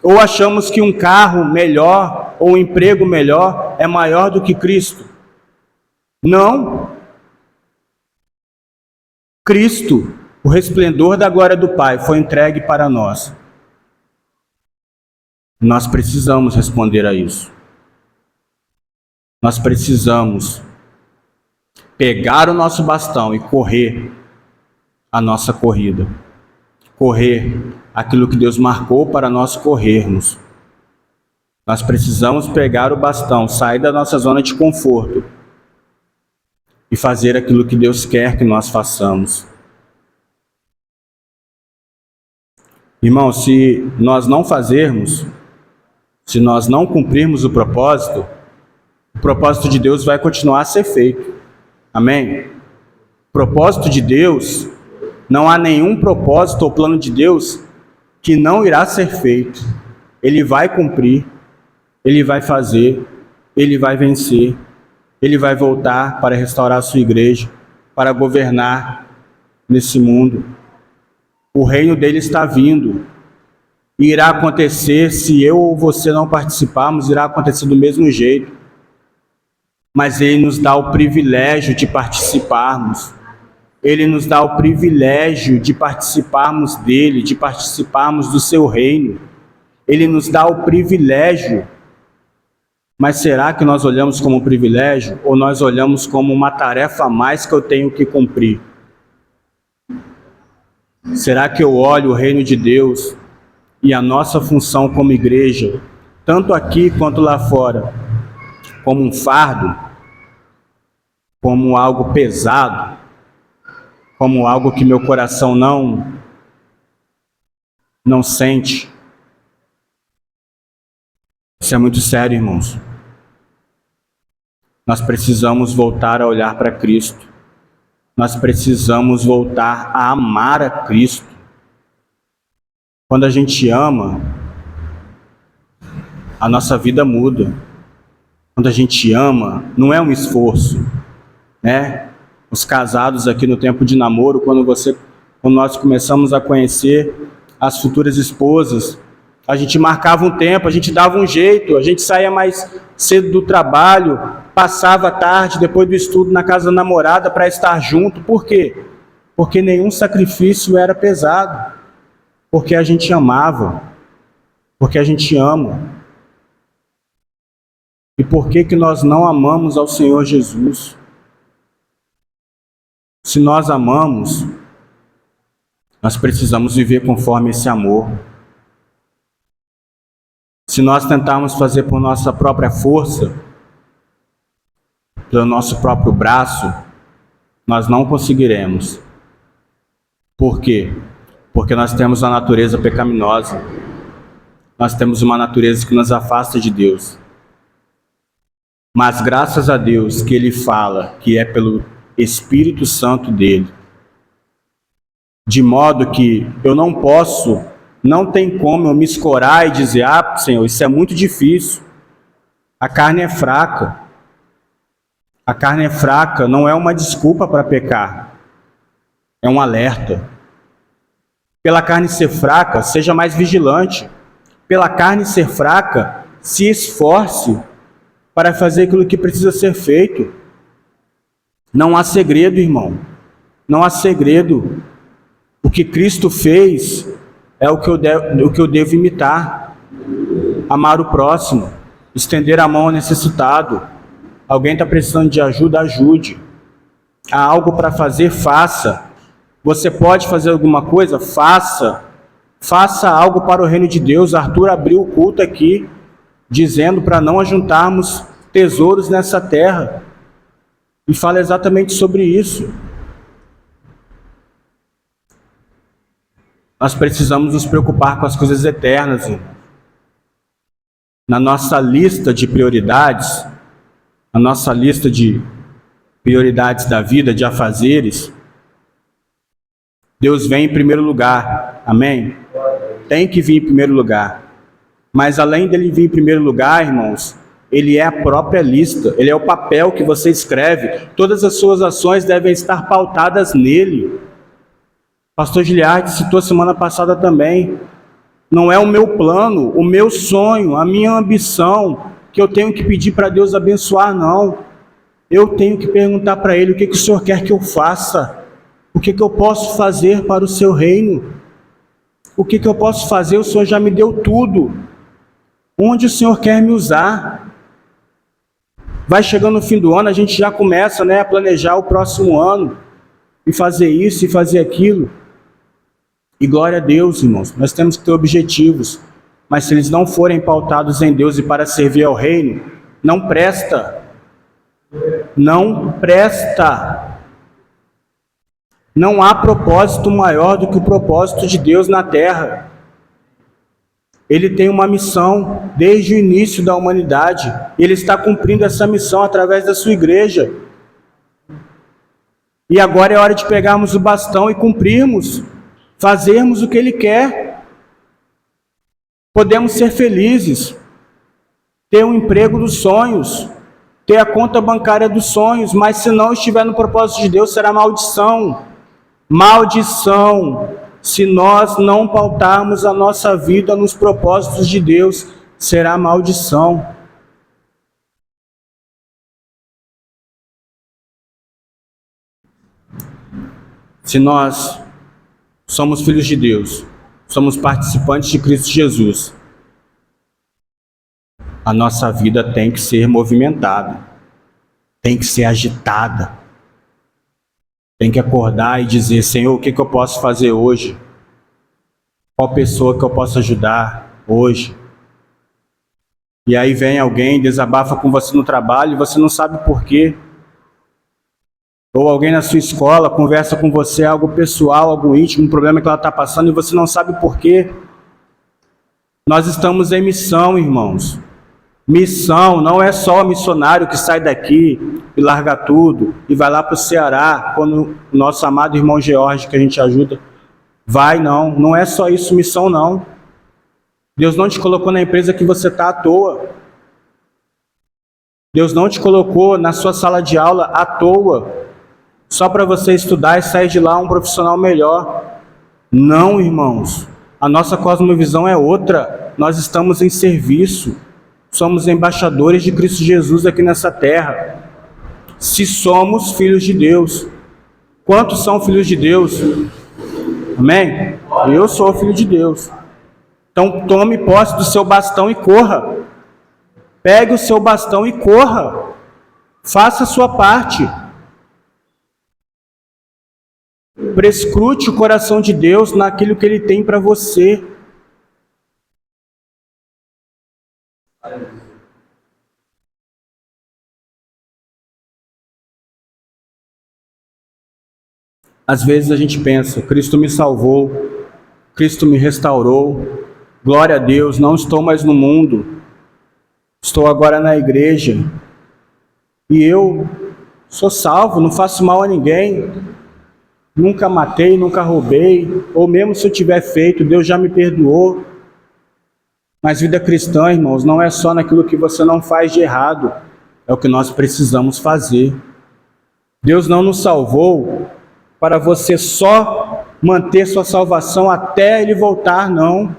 Ou achamos que um carro melhor ou um emprego melhor é maior do que Cristo? Não. Cristo, o resplendor da glória do Pai, foi entregue para nós. Nós precisamos responder a isso. Nós precisamos pegar o nosso bastão e correr a nossa corrida. Correr aquilo que Deus marcou para nós corrermos. Nós precisamos pegar o bastão, sair da nossa zona de conforto e fazer aquilo que Deus quer que nós façamos. Irmão, se nós não fazermos, se nós não cumprirmos o propósito de Deus vai continuar a ser feito. Amém? O propósito de Deus, não há nenhum propósito ou plano de Deus que não irá ser feito. Ele vai cumprir, Ele vai fazer, Ele vai vencer, Ele vai voltar para restaurar a sua igreja, para governar nesse mundo. O reino dele está vindo. E irá acontecer, se eu ou você não participarmos, irá acontecer do mesmo jeito. Mas Ele nos dá o privilégio de participarmos. Ele nos dá o privilégio de participarmos dele, de participarmos do seu reino. Ele nos dá o privilégio. Mas será que nós olhamos como um privilégio ou nós olhamos como uma tarefa a mais que eu tenho que cumprir? Será que eu olho o reino de Deus e a nossa função como igreja, tanto aqui quanto lá fora, como um fardo, como algo pesado, como algo que meu coração não sente? Isso é muito sério, irmãos. Nós precisamos voltar a olhar para Cristo. Nós precisamos voltar a amar a Cristo. Quando a gente ama, a nossa vida muda. Quando a gente ama, não é um esforço, né? Os casados aqui no tempo de namoro, quando nós começamos a conhecer as futuras esposas, a gente marcava um tempo, a gente dava um jeito, a gente saía mais cedo do trabalho, passava a tarde depois do estudo na casa da namorada para estar junto. Por quê? Porque nenhum sacrifício era pesado. Porque a gente amava. Porque a gente ama. E por que nós não amamos ao Senhor Jesus? Se nós amamos, nós precisamos viver conforme esse amor. Se nós tentarmos fazer por nossa própria força, pelo nosso próprio braço, nós não conseguiremos. Por quê? Porque nós temos uma natureza pecaminosa. Nós temos uma natureza que nos afasta de Deus. Mas graças a Deus que Ele fala que é pelo Espírito Santo dele. De modo que eu não tem como eu me escorar e dizer: ah, Senhor, isso é muito difícil. A carne é fraca. A carne é fraca, não é uma desculpa para pecar. É um alerta. Pela carne ser fraca, seja mais vigilante. Pela carne ser fraca, se esforce para fazer aquilo que precisa ser feito. Não há segredo, irmão. Não há segredo. O que Cristo fez é o que eu devo imitar. Amar o próximo. Estender a mão ao necessitado. Alguém está precisando de ajuda, ajude. Há algo para fazer, faça. Você pode fazer alguma coisa? Faça. Faça algo para o reino de Deus. Arthur abriu o culto aqui, dizendo para não ajuntarmos tesouros nessa terra. E fala exatamente sobre isso. Nós precisamos nos preocupar com as coisas eternas, irmão. Na nossa lista de prioridades, a nossa lista de prioridades da vida, de afazeres, Deus vem em primeiro lugar, amém? Tem que vir em primeiro lugar. Mas além dele vir em primeiro lugar, irmãos, ele é a própria lista, ele é o papel que você escreve. Todas as suas ações devem estar pautadas nele. Pastor Giliardi citou semana passada também. Não é o meu plano, o meu sonho, a minha ambição que eu tenho que pedir para Deus abençoar, não. Eu tenho que perguntar para Ele o que o Senhor quer que eu faça. O que eu posso fazer para o seu reino? O que eu posso fazer? O Senhor já me deu tudo. Onde o Senhor quer me usar? Vai chegando o fim do ano, a gente já começa, a planejar o próximo ano. E fazer isso e fazer aquilo. E glória a Deus, irmãos. Nós temos que ter objetivos. Mas se eles não forem pautados em Deus e para servir ao reino, não presta. Não presta. Não há propósito maior do que o propósito de Deus na terra. Ele tem uma missão desde o início da humanidade. Ele está cumprindo essa missão através da sua igreja. E agora é hora de pegarmos o bastão e cumprirmos. Fazermos o que Ele quer. Podemos ser felizes. Ter um emprego dos sonhos. Ter a conta bancária dos sonhos. Mas se não estiver no propósito de Deus, será maldição. Maldição. Se nós não pautarmos a nossa vida nos propósitos de Deus, será maldição. Se nós somos filhos de Deus, somos participantes de Cristo Jesus, a nossa vida tem que ser movimentada, tem que ser agitada. Tem que acordar e dizer: Senhor, o que eu posso fazer hoje? Qual pessoa que eu posso ajudar hoje? E aí vem alguém, desabafa com você no trabalho e você não sabe por quê. Ou alguém na sua escola conversa com você algo pessoal, algo íntimo, um problema que ela está passando e você não sabe por quê. Nós estamos em missão, irmãos. Missão não é só o missionário que sai daqui e larga tudo e vai lá para o Ceará, quando o nosso amado irmão George, que a gente ajuda, vai, não é só isso missão, não. Deus não te colocou na empresa que você está à toa. Deus não te colocou na sua sala de aula à toa, só para você estudar e sair de lá um profissional melhor. Não, irmãos, a nossa cosmovisão é outra. Nós estamos em serviço. Somos embaixadores de Cristo Jesus aqui nessa terra. Se somos filhos de Deus. Quantos são filhos de Deus? Amém? Eu sou filho de Deus. Então tome posse do seu bastão e corra. Pegue o seu bastão e corra. Faça a sua parte. Prescrute o coração de Deus naquilo que Ele tem para você. Às vezes a gente pensa: Cristo me salvou, Cristo me restaurou, glória a Deus, não estou mais no mundo, estou agora na igreja, e eu sou salvo, não faço mal a ninguém, nunca matei, nunca roubei, ou mesmo se eu tiver feito, Deus já me perdoou. Mas vida cristã, irmãos, não é só naquilo que você não faz de errado, é o que nós precisamos fazer. Deus não nos salvou para você só manter sua salvação até Ele voltar, não.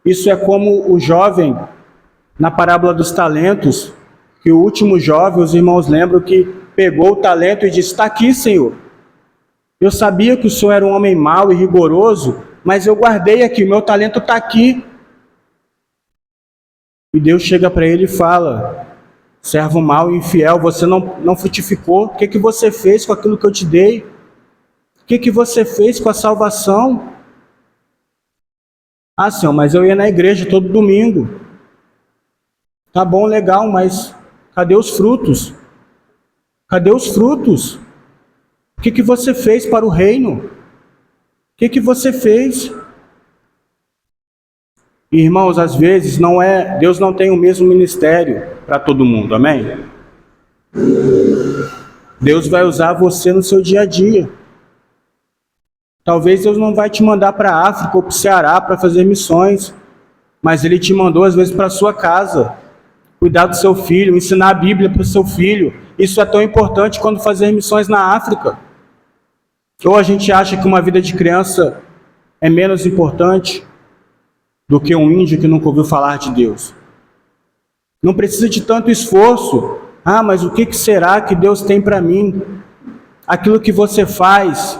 Isso é como o jovem na parábola dos talentos, que o último jovem, os irmãos lembram, que pegou o talento e disse: está aqui, Senhor. Eu sabia que o Senhor era um homem mau e rigoroso, mas eu guardei aqui, o meu talento está aqui. E Deus chega para ele e fala: servo mau e infiel, você não frutificou. O que você fez com aquilo que eu te dei? O que você fez com a salvação? Ah, Senhor, mas eu ia na igreja todo domingo. Tá bom, legal, mas cadê os frutos? Cadê os frutos? O que você fez para o reino? O que você fez? Irmãos, às vezes Deus não tem o mesmo ministério para todo mundo, amém? Deus vai usar você no seu dia a dia. Talvez Deus não vai te mandar para a África ou para o Ceará para fazer missões, mas Ele te mandou às vezes para a sua casa, cuidar do seu filho, ensinar a Bíblia para o seu filho. Isso é tão importante quando fazer missões na África. Ou a gente acha que uma vida de criança é menos importante do que um índio que nunca ouviu falar de Deus. Não precisa de tanto esforço. Ah, mas o que será que Deus tem para mim? Aquilo que você faz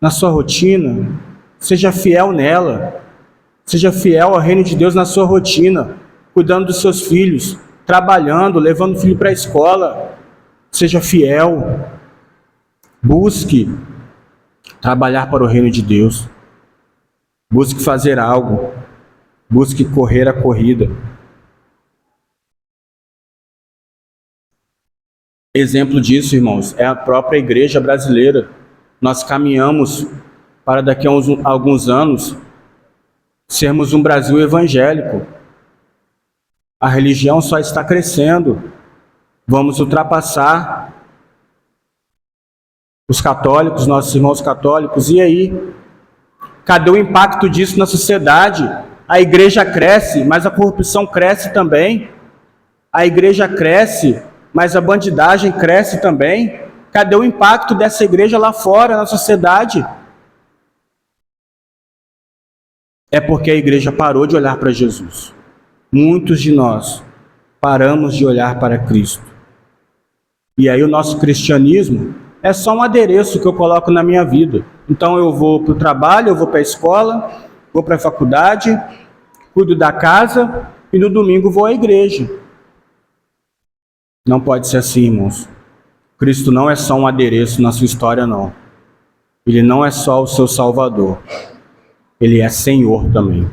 na sua rotina, seja fiel nela. Seja fiel ao reino de Deus na sua rotina, cuidando dos seus filhos, trabalhando, levando o filho para a escola. Seja fiel. Busque trabalhar para o reino de Deus. Busque fazer algo. Busque correr a corrida. Exemplo disso, irmãos, é a própria igreja brasileira. Nós caminhamos para daqui a alguns anos sermos um Brasil evangélico. A religião só está crescendo. Vamos ultrapassar os católicos, nossos irmãos católicos. E aí? Cadê o impacto disso na sociedade? A igreja cresce, mas a corrupção cresce também. A igreja cresce, mas a bandidagem cresce também. Cadê o impacto dessa igreja lá fora, na sociedade? É porque a igreja parou de olhar para Jesus. Muitos de nós paramos de olhar para Cristo. E aí o nosso cristianismo é só um adereço que eu coloco na minha vida. Então eu vou para o trabalho, eu vou para a escola, vou para a faculdade, cuido da casa e no domingo vou à igreja. Não pode ser assim, irmãos. Cristo não é só um adereço na sua história, não. Ele não é só o seu Salvador. Ele é Senhor também.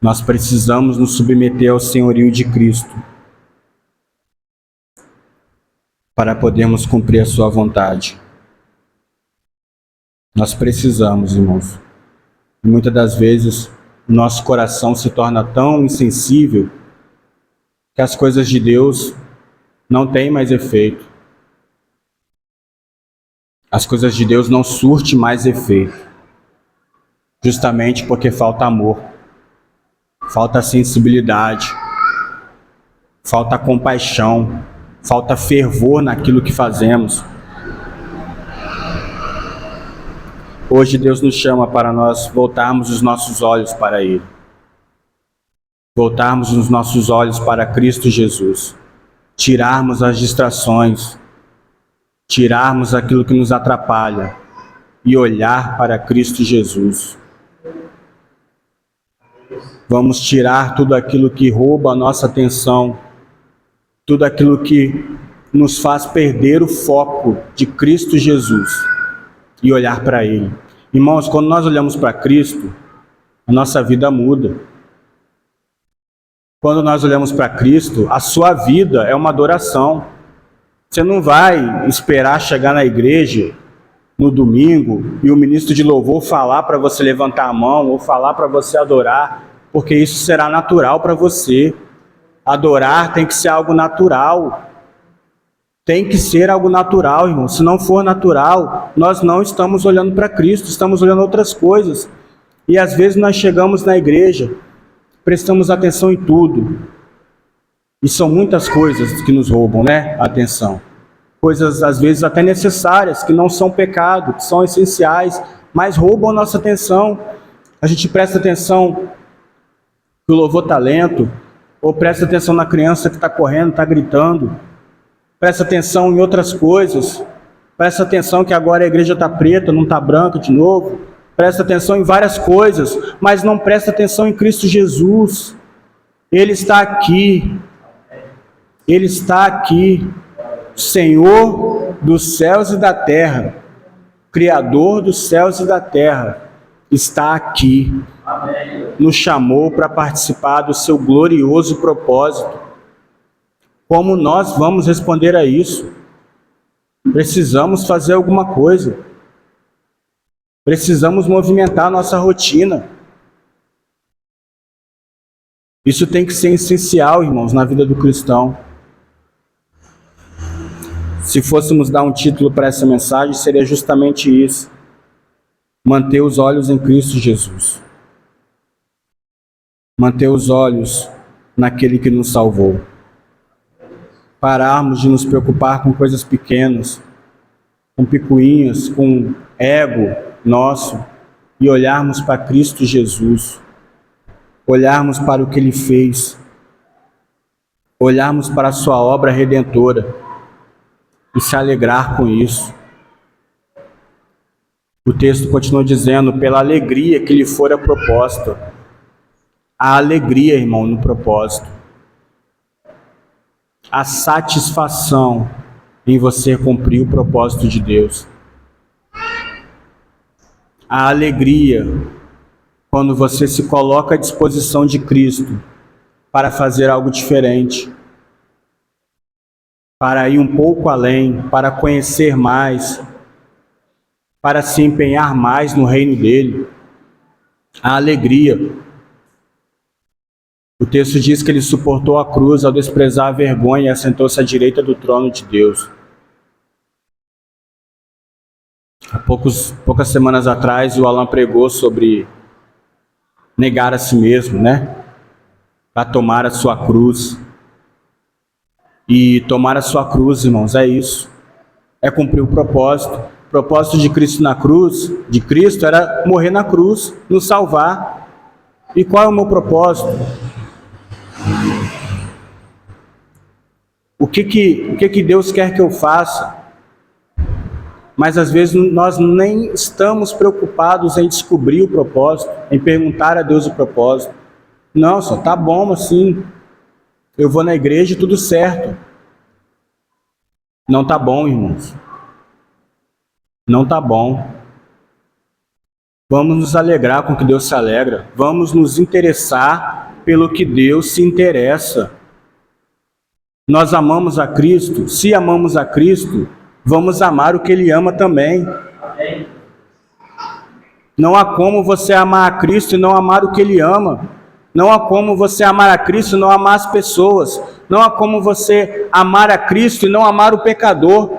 Nós precisamos nos submeter ao senhorio de Cristo para podermos cumprir a sua vontade. Nós precisamos, irmãos. E muitas das vezes o nosso coração se torna tão insensível que as coisas de Deus não têm mais efeito. As coisas de Deus não surtem mais efeito. Justamente porque falta amor, falta sensibilidade, falta compaixão, falta fervor naquilo que fazemos. Hoje Deus nos chama para nós voltarmos os nossos olhos para Ele. Voltarmos os nossos olhos para Cristo Jesus. Tirarmos as distrações, tirarmos aquilo que nos atrapalha e olhar para Cristo Jesus. Vamos tirar tudo aquilo que rouba a nossa atenção, tudo aquilo que nos faz perder o foco de Cristo Jesus e olhar para Ele. Irmãos, quando nós olhamos para Cristo, a nossa vida muda. Quando nós olhamos para Cristo, a sua vida é uma adoração. Você não vai esperar chegar na igreja no domingo e o ministro de louvor falar para você levantar a mão ou falar para você adorar, porque isso será natural para você. Adorar tem que ser algo natural. Tem que ser algo natural, irmão. Se não for natural, nós não estamos olhando para Cristo, estamos olhando outras coisas. E às vezes nós chegamos na igreja, prestamos atenção em tudo. E são muitas coisas que nos roubam, né? A atenção. Coisas às vezes até necessárias, que não são pecado, que são essenciais, mas roubam a nossa atenção. A gente presta atenção que o louvor está lento, ou presta atenção na criança que está correndo, está gritando. Presta atenção em outras coisas. Presta atenção que agora a igreja está preta, não está branca de novo. Presta atenção em várias coisas, mas não presta atenção em Cristo Jesus. Ele está aqui. Ele está aqui. Senhor dos céus e da terra. Criador dos céus e da terra. Está aqui. Nos chamou para participar do seu glorioso propósito. Como nós vamos responder a isso? Precisamos fazer alguma coisa. Precisamos movimentar a nossa rotina. Isso tem que ser essencial, irmãos, na vida do cristão. Se fôssemos dar um título para essa mensagem, seria justamente isso. Manter os olhos em Cristo Jesus. Manter os olhos naquele que nos salvou. Pararmos de nos preocupar com coisas pequenas. com picuinhas, com ego nosso, e olharmos para Cristo Jesus, olharmos para o que Ele fez, olharmos para a sua obra redentora e se alegrar com isso. O texto continua dizendo, pela alegria que lhe fora proposta. A alegria, irmão, no propósito. A satisfação em você cumprir o propósito de Deus. A alegria quando você se coloca à disposição de Cristo para fazer algo diferente, para ir um pouco além, para conhecer mais, para se empenhar mais no reino dele. A alegria. O texto diz que ele suportou a cruz ao desprezar a vergonha e assentou-se à direita do trono de Deus. Há poucas semanas atrás, o Alan pregou sobre negar a si mesmo, né? Para tomar a sua cruz. E tomar a sua cruz, irmãos, é isso. É cumprir o propósito. O propósito de Cristo na cruz, de Cristo, era morrer na cruz, nos salvar. E qual é o meu propósito? O que Deus quer que eu faça? Mas às vezes nós nem estamos preocupados em descobrir o propósito, em perguntar a Deus o propósito. Não, só tá bom assim. Eu vou na igreja e tudo certo. Não tá bom, irmãos. Não tá bom. Vamos nos alegrar com o que Deus se alegra. Vamos nos interessar pelo que Deus se interessa. Nós amamos a Cristo. Se amamos a Cristo, vamos amar o que Ele ama também. Amém. Não há como você amar a Cristo e não amar o que Ele ama. Não há como você amar a Cristo e não amar as pessoas. Não há como você amar a Cristo e não amar o pecador.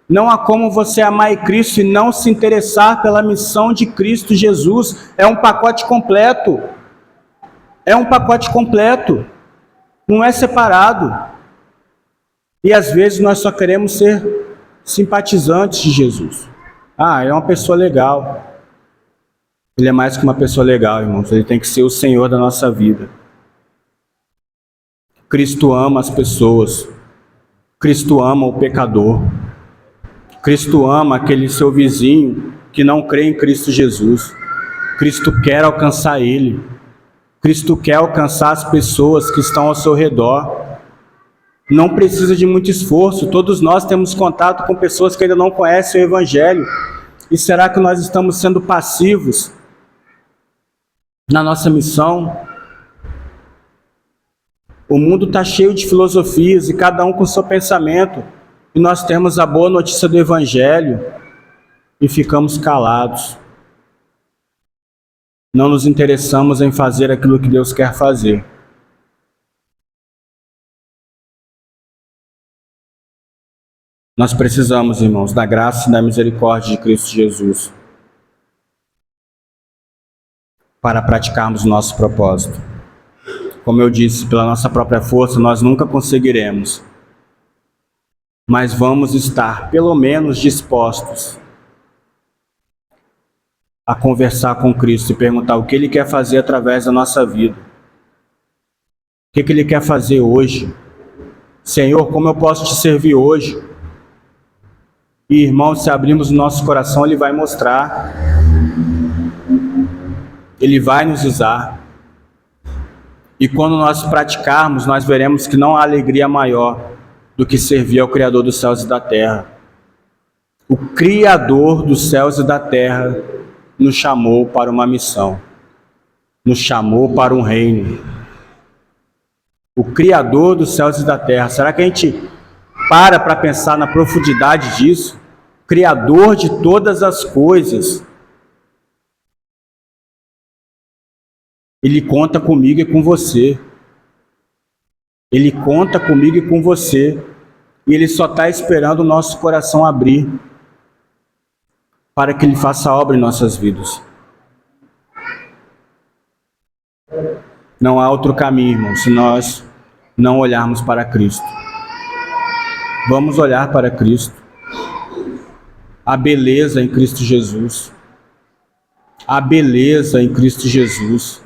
Não há como você amar a Cristo e não se interessar pela missão de Cristo Jesus. É um pacote completo. É um pacote completo. Não é separado. E às vezes nós só queremos ser simpatizantes de Jesus. Ah, ele é uma pessoa legal. Ele é mais que uma pessoa legal, irmãos. Ele tem que ser o Senhor da nossa vida. Cristo ama as pessoas. Cristo ama o pecador. Cristo ama aquele seu vizinho que não crê em Cristo Jesus. Cristo quer alcançar ele. Cristo quer alcançar as pessoas que estão ao seu redor. Não precisa de muito esforço. Todos nós temos contato com pessoas que ainda não conhecem o Evangelho. E será que nós estamos sendo passivos na nossa missão? O mundo está cheio de filosofias e cada um com seu pensamento. E nós temos a boa notícia do Evangelho e ficamos calados. Não nos interessamos em fazer aquilo que Deus quer fazer. Nós precisamos, irmãos, da graça e da misericórdia de Cristo Jesus para praticarmos o nosso propósito. Como eu disse, pela nossa própria força nós nunca conseguiremos, mas vamos estar pelo menos dispostos a conversar com Cristo e perguntar o que Ele quer fazer através da nossa vida. O que Ele quer fazer hoje? Senhor, como eu posso te servir hoje? E, irmãos, se abrirmos o nosso coração, Ele vai mostrar. Ele vai nos usar. E quando nós praticarmos, nós veremos que não há alegria maior do que servir ao Criador dos céus e da terra. O Criador dos céus e da terra nos chamou para uma missão. Nos chamou para um reino. O Criador dos céus e da terra. Será que a gente para pensar na profundidade disso? Criador de todas as coisas. Ele conta comigo e com você. Ele conta comigo e com você. E Ele só está esperando o nosso coração abrir para que Ele faça obra em nossas vidas. Não há outro caminho, irmão, se nós não olharmos para Cristo. Vamos olhar para Cristo. a beleza em Cristo Jesus. A beleza em Cristo Jesus.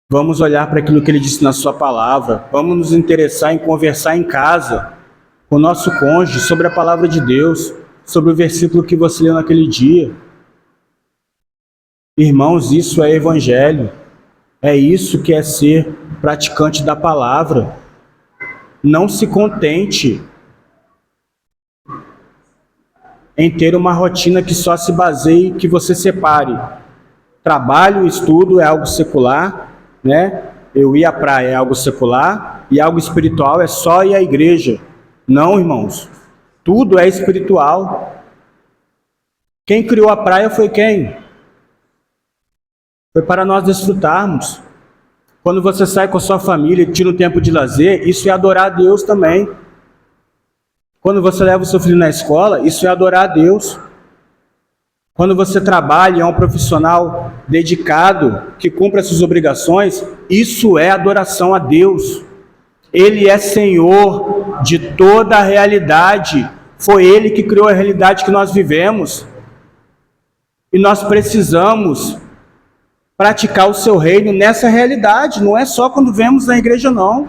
Vamos olhar para aquilo que Ele disse na sua palavra. Vamos nos interessar em conversar em casa com o nosso cônjuge sobre a palavra de Deus, sobre o versículo que você leu naquele dia. Irmãos, isso é evangelho. É isso que é ser praticante da palavra. Não se contente em ter uma rotina que só se baseie, que você separe. Trabalho e estudo é algo secular, né? Eu ir à praia é algo secular, e algo espiritual é só ir à igreja. Não, irmãos. Tudo é espiritual. Quem criou a praia foi quem? Foi para nós desfrutarmos. Quando você sai com a sua família e tira um tempo de lazer, isso é adorar a Deus também. Quando você leva o seu filho na escola, isso é adorar a Deus. Quando você trabalha e é um profissional dedicado, que cumpre as suas obrigações, isso é adoração a Deus. Ele é Senhor de toda a realidade. Foi Ele que criou a realidade que nós vivemos. E nós precisamos praticar o seu reino nessa realidade. Não é só quando vemos na igreja, não.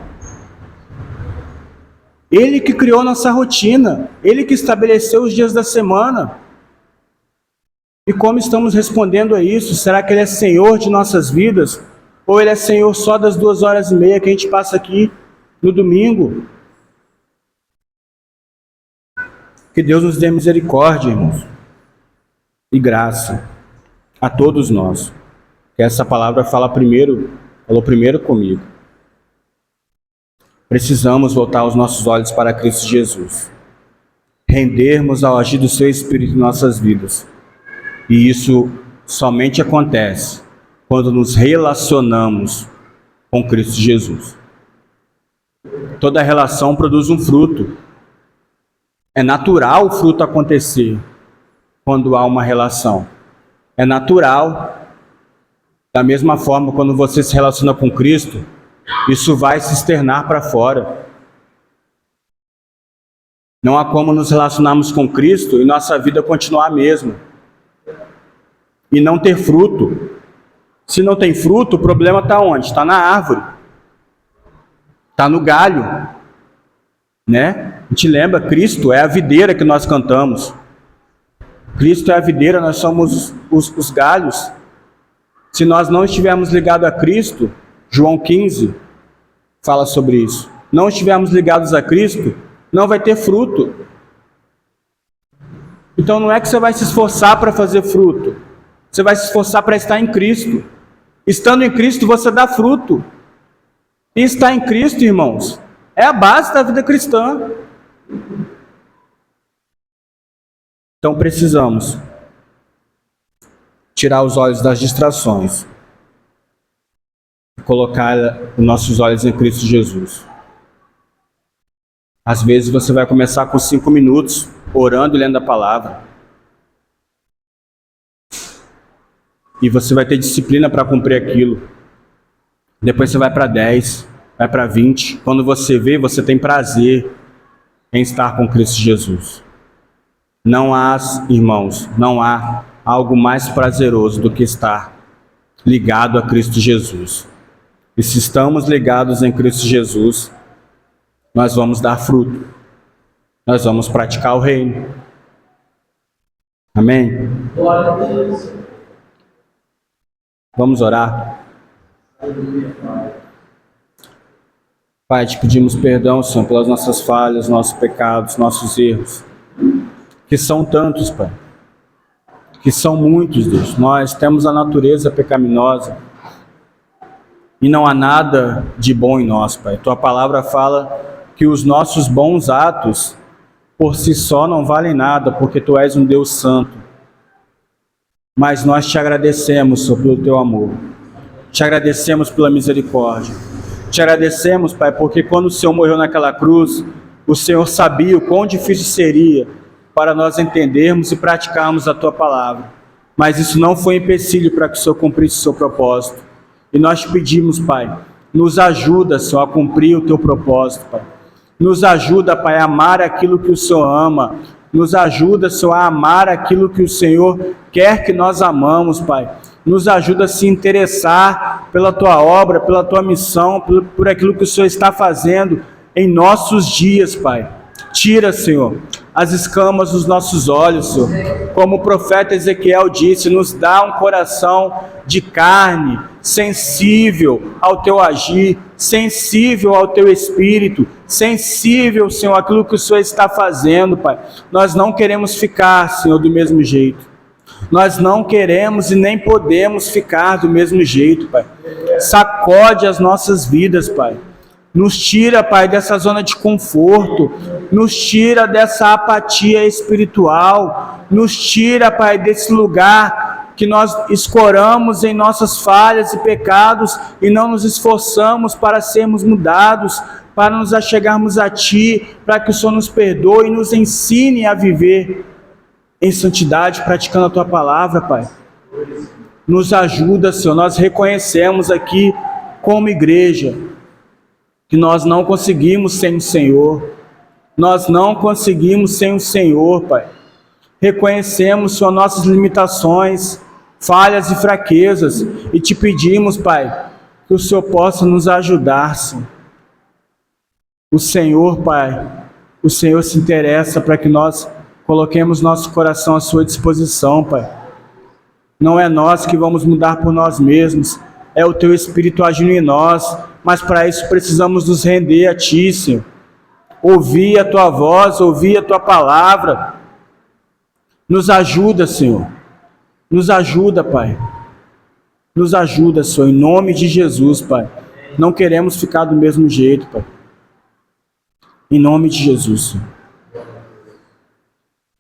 Ele que criou nossa rotina. Ele que estabeleceu os dias da semana. E como estamos respondendo a isso? Será que Ele é Senhor de nossas vidas? Ou Ele é Senhor só das 2h30 que a gente passa aqui no domingo? Que Deus nos dê misericórdia, irmãos, e graça a todos nós. Que essa palavra falou primeiro comigo. Precisamos voltar os nossos olhos para Cristo Jesus. Rendermos ao agir do Seu Espírito em nossas vidas. E isso somente acontece quando nos relacionamos com Cristo Jesus. Toda relação produz um fruto. É natural o fruto acontecer quando há uma relação. É natural. Da mesma forma, quando você se relaciona com Cristo, isso vai se externar para fora. Não há como nos relacionarmos com Cristo e nossa vida continuar a mesma. E não ter fruto. Se não tem fruto, o problema está onde? Está na árvore. Está no galho. Né? A gente lembra, Cristo é a videira que nós cantamos. Cristo é a videira, nós somos os galhos. Se nós não estivermos ligados a Cristo, João 15 fala sobre isso. Não estivermos ligados a Cristo, não vai ter fruto. Então não é que você vai se esforçar para fazer fruto. Você vai se esforçar para estar em Cristo. Estando em Cristo, você dá fruto. E estar em Cristo, irmãos, é a base da vida cristã. Então precisamos tirar os olhos das distrações e colocar os nossos olhos em Cristo Jesus. Às vezes você vai começar com 5 minutos orando e lendo a palavra. E você vai ter disciplina para cumprir aquilo. Depois você vai para 10, vai para 20. Quando você vê, você tem prazer em estar com Cristo Jesus. Não há, irmãos, não há algo mais prazeroso do que estar ligado a Cristo Jesus. E se estamos ligados em Cristo Jesus, nós vamos dar fruto. Nós vamos praticar o reino. Amém? Glória a Deus. Vamos orar. Pai, te pedimos perdão, Senhor, pelas nossas falhas, nossos pecados, nossos erros, que são tantos, Pai, que são muitos, Deus. Nós temos a natureza pecaminosa e não há nada de bom em nós, Pai. Tua palavra fala que os nossos bons atos por si só não valem nada, porque Tu és um Deus santo. Mas nós te agradecemos, Senhor, pelo Teu amor. Te agradecemos pela misericórdia. Te agradecemos, Pai, porque quando o Senhor morreu naquela cruz, o Senhor sabia o quão difícil seria para nós entendermos e praticarmos a Tua palavra. Mas isso não foi empecilho para que o Senhor cumprisse o seu propósito. E nós te pedimos, Pai, nos ajuda, Senhor, a cumprir o Teu propósito, Pai. Nos ajuda, Pai, a amar aquilo que o Senhor ama. Nos ajuda, Senhor, a amar aquilo que o Senhor quer que nós amamos, Pai. Nos ajuda a se interessar pela Tua obra, pela Tua missão, por aquilo que o Senhor está fazendo em nossos dias, Pai. Tira, Senhor, as escamas dos nossos olhos, Senhor. Como o profeta Ezequiel disse, nos dá um coração de carne, sensível ao Teu agir, sensível ao Teu Espírito, sensível, Senhor, àquilo que o Senhor está fazendo, Pai. Nós não queremos ficar, Senhor, do mesmo jeito. Nós não queremos e nem podemos ficar do mesmo jeito, Pai. Sacode as nossas vidas, Pai. Nos tira, Pai, dessa zona de conforto. Nos tira dessa apatia espiritual. Nos tira, Pai, desse lugar que nós escoramos em nossas falhas e pecados e não nos esforçamos para sermos mudados, para nos achegarmos a Ti, para que o Senhor nos perdoe e nos ensine a viver em santidade, praticando a Tua palavra, Pai. Nos ajuda, Senhor. Nós reconhecemos aqui, como igreja, que nós não conseguimos sem o Senhor. Nós não conseguimos sem o Senhor, Pai. Reconhecemos, Senhor, nossas limitações, falhas e fraquezas, e Te pedimos, Pai, que o Senhor possa nos ajudar, Senhor. O Senhor, Pai, o Senhor se interessa para que nós coloquemos nosso coração à Sua disposição, Pai. Não é nós que vamos mudar por nós mesmos, é o Teu Espírito agindo em nós, mas para isso precisamos nos render a Ti, Senhor. Ouvir a Tua voz, ouvir a Tua palavra. Nos ajuda, Senhor. Nos ajuda, Pai. Nos ajuda, Senhor, em nome de Jesus, Pai. Não queremos ficar do mesmo jeito, Pai. Em nome de Jesus, Senhor.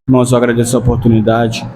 Irmãos, eu agradeço a oportunidade.